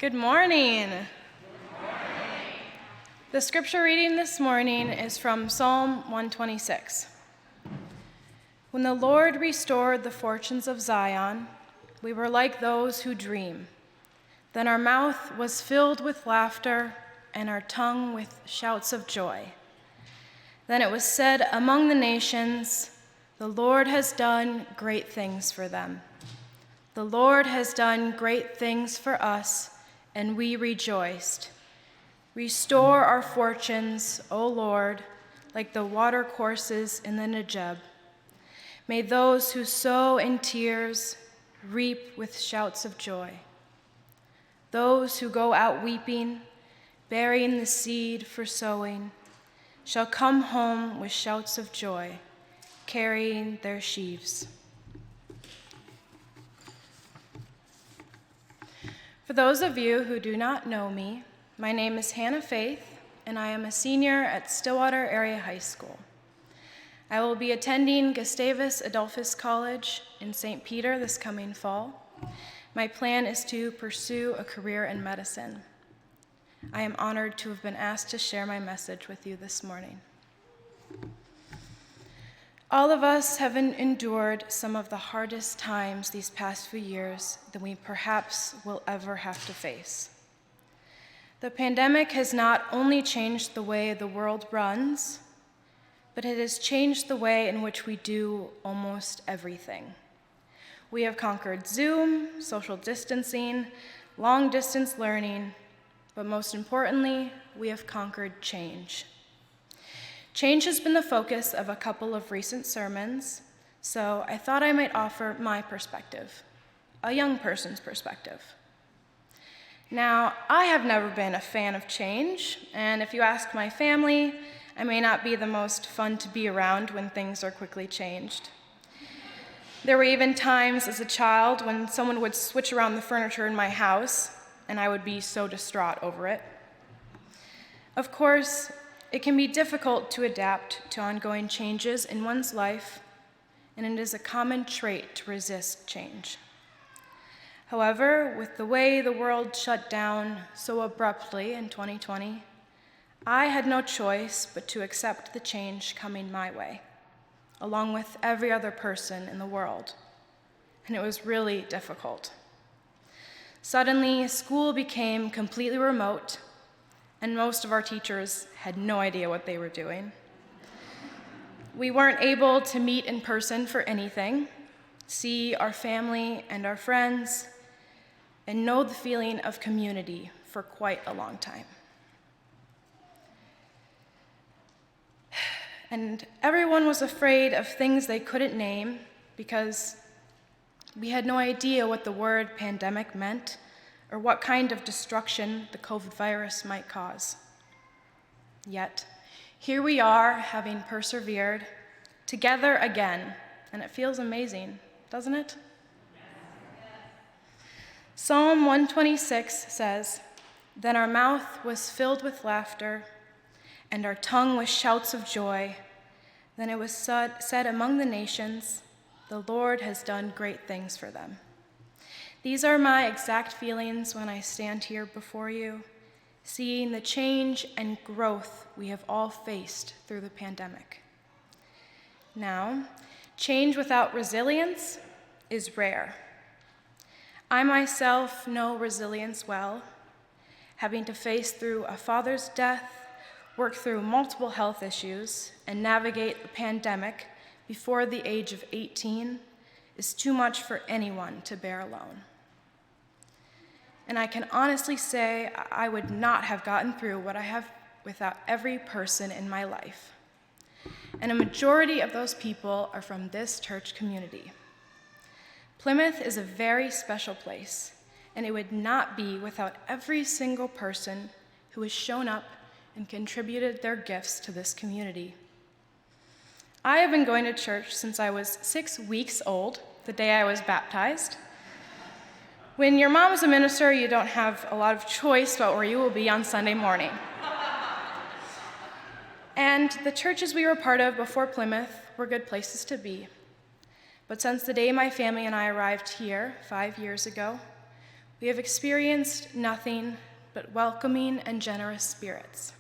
Good morning. The scripture reading this morning is from Psalm 126. When the Lord restored the fortunes of Zion, we were like those who dream. Then our mouth was filled with laughter and our tongue with shouts of joy. Then it was said among the nations, the Lord has done great things for them. The Lord has done great things for us, and we rejoiced. Restore our fortunes, O Lord, like the watercourses in the Negeb. May those who sow in tears reap with shouts of joy. Those who go out weeping, burying the seed for sowing, shall come home with shouts of joy, carrying their sheaves. For those of you who do not know me, my name is Faeth, and I am a senior at Stillwater Area High School. I will be attending Gustavus Adolphus College in St. Peter this coming fall. My plan is to pursue a career in medicine. I am honored to have been asked to share my message with you this morning. All of us have endured some of the hardest times these past few years that we perhaps will ever have to face. The pandemic has not only changed the way the world runs, but it has changed the way in which we do almost everything. We have conquered Zoom, social distancing, long-distance learning, but most importantly, we have conquered change. Change has been the focus of a couple of recent sermons, so I thought I might offer my perspective, a young person's perspective. Now, I have never been a fan of change, and if you ask my family, I may not be the most fun to be around when things are quickly changed. There were even times as a child when someone would switch around the furniture in my house, and I would be so distraught over it. Of course, it can be difficult to adapt to ongoing changes in one's life, and it is a common trait to resist change. However, with the way the world shut down so abruptly in 2020, I had no choice but to accept the change coming my way, along with every other person in the world, and it was really difficult. Suddenly, school became completely remote, and most of our teachers had no idea what they were doing. We weren't able to meet in person for anything, see our family and our friends, and know the feeling of community for quite a long time. And everyone was afraid of things they couldn't name because we had no idea what the word pandemic meant or what kind of destruction the COVID virus might cause. Yet, here we are, having persevered, together again, and it feels amazing, doesn't it? Psalm 126 says, "Then our mouth was filled with laughter, and our tongue with shouts of joy. Then it was said among the nations, the Lord has done great things for them." These are my exact feelings when I stand here before you, seeing the change and growth we have all faced through the pandemic. Now, change without resilience is rare. I myself know resilience well, having to face through a father's death, work through multiple health issues, and navigate a pandemic before the age of 18 is too much for anyone to bear alone. And I can honestly say I would not have gotten through what I have without every person in my life. And a majority of those people are from this church community. Plymouth is a very special place, and it would not be without every single person who has shown up and contributed their gifts to this community. I have been going to church since I was 6 weeks old, the day I was baptized. When your mom is a minister, you don't have a lot of choice about where you will be on Sunday morning. And the churches we were part of before Plymouth were good places to be. But since the day my family and I arrived here 5 years ago, we have experienced nothing but welcoming and generous spirits.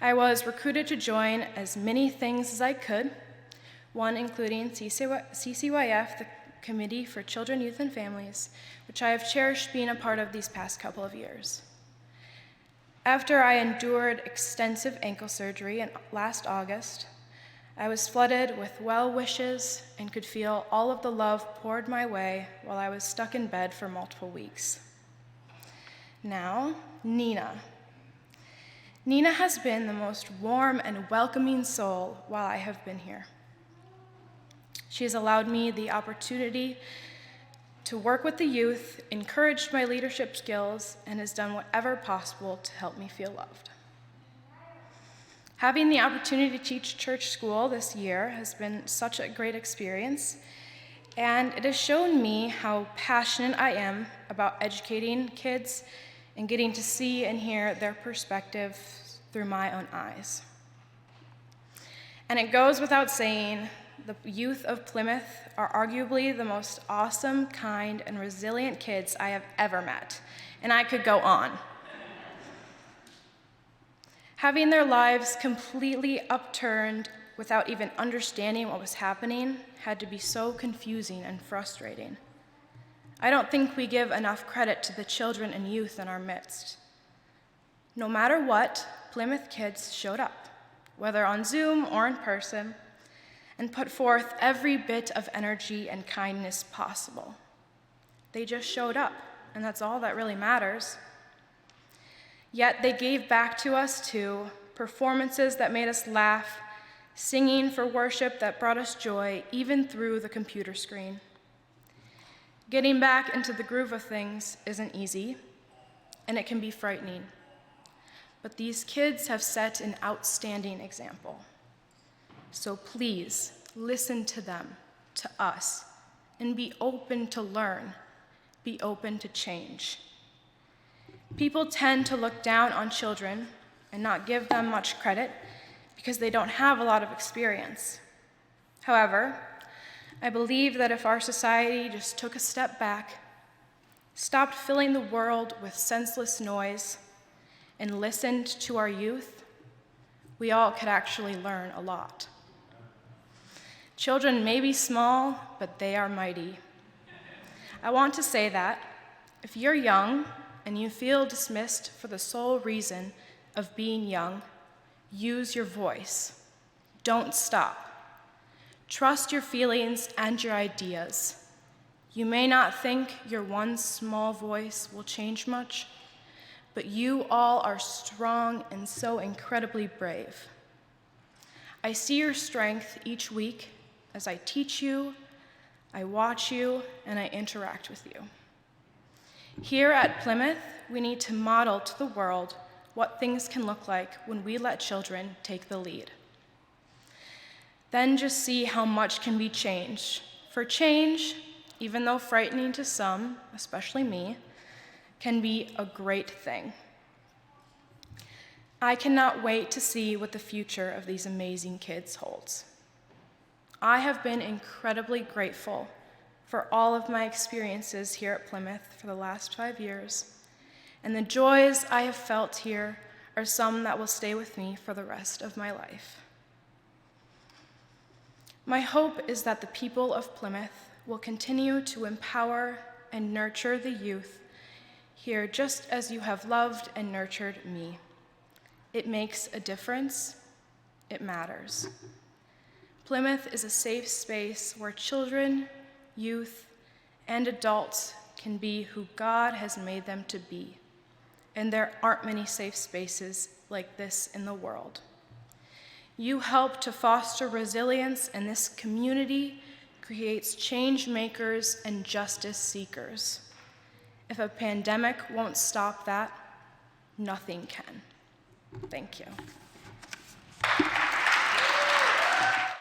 I was recruited to join as many things as I could, one including CCYF, the Committee for Children, Youth, and Families, which I have cherished being a part of these past couple of years. After I endured extensive ankle surgery last August, I was flooded with well wishes and could feel all of the love poured my way while I was stuck in bed for multiple weeks. Now, Nina. Nina has been the most warm and welcoming soul while I have been here. She has allowed me the opportunity to work with the youth, encouraged my leadership skills, and has done whatever possible to help me feel loved. Having the opportunity to teach church school this year has been such a great experience, and it has shown me how passionate I am about educating kids and getting to see and hear their perspective through my own eyes. And it goes without saying, the youth of Plymouth are arguably the most awesome, kind, and resilient kids I have ever met, and I could go on. Having their lives completely upturned without even understanding what was happening had to be so confusing and frustrating. I don't think we give enough credit to the children and youth in our midst. No matter what, Plymouth kids showed up, whether on Zoom or in person, and put forth every bit of energy and kindness possible. They just showed up, and that's all that really matters. Yet they gave back to us too, performances that made us laugh, singing for worship that brought us joy, even through the computer screen. Getting back into the groove of things isn't easy, and it can be frightening. But these kids have set an outstanding example. So please, listen to them, to us, and be open to learn, be open to change. People tend to look down on children and not give them much credit because they don't have a lot of experience. However, I believe that if our society just took a step back, stopped filling the world with senseless noise, and listened to our youth, we all could actually learn a lot. Children may be small, but they are mighty. I want to say that if you're young and you feel dismissed for the sole reason of being young, use your voice. Don't stop. Trust your feelings and your ideas. You may not think your one small voice will change much, but you all are strong and so incredibly brave. I see your strength each week as I teach you, I watch you, and I interact with you. Here at Plymouth, we need to model to the world what things can look like when we let children take the lead. Then just see how much can be changed. For change, even though frightening to some, especially me, can be a great thing. I cannot wait to see what the future of these amazing kids holds. I have been incredibly grateful for all of my experiences here at Plymouth for the last 5 years, and the joys I have felt here are some that will stay with me for the rest of my life. My hope is that the people of Plymouth will continue to empower and nurture the youth here just as you have loved and nurtured me. It makes a difference. It matters. Plymouth is a safe space where children, youth, and adults can be who God has made them to be. And there aren't many safe spaces like this in the world. You help to foster resilience, and this community creates change makers and justice seekers. If a pandemic won't stop that, nothing can. Thank you.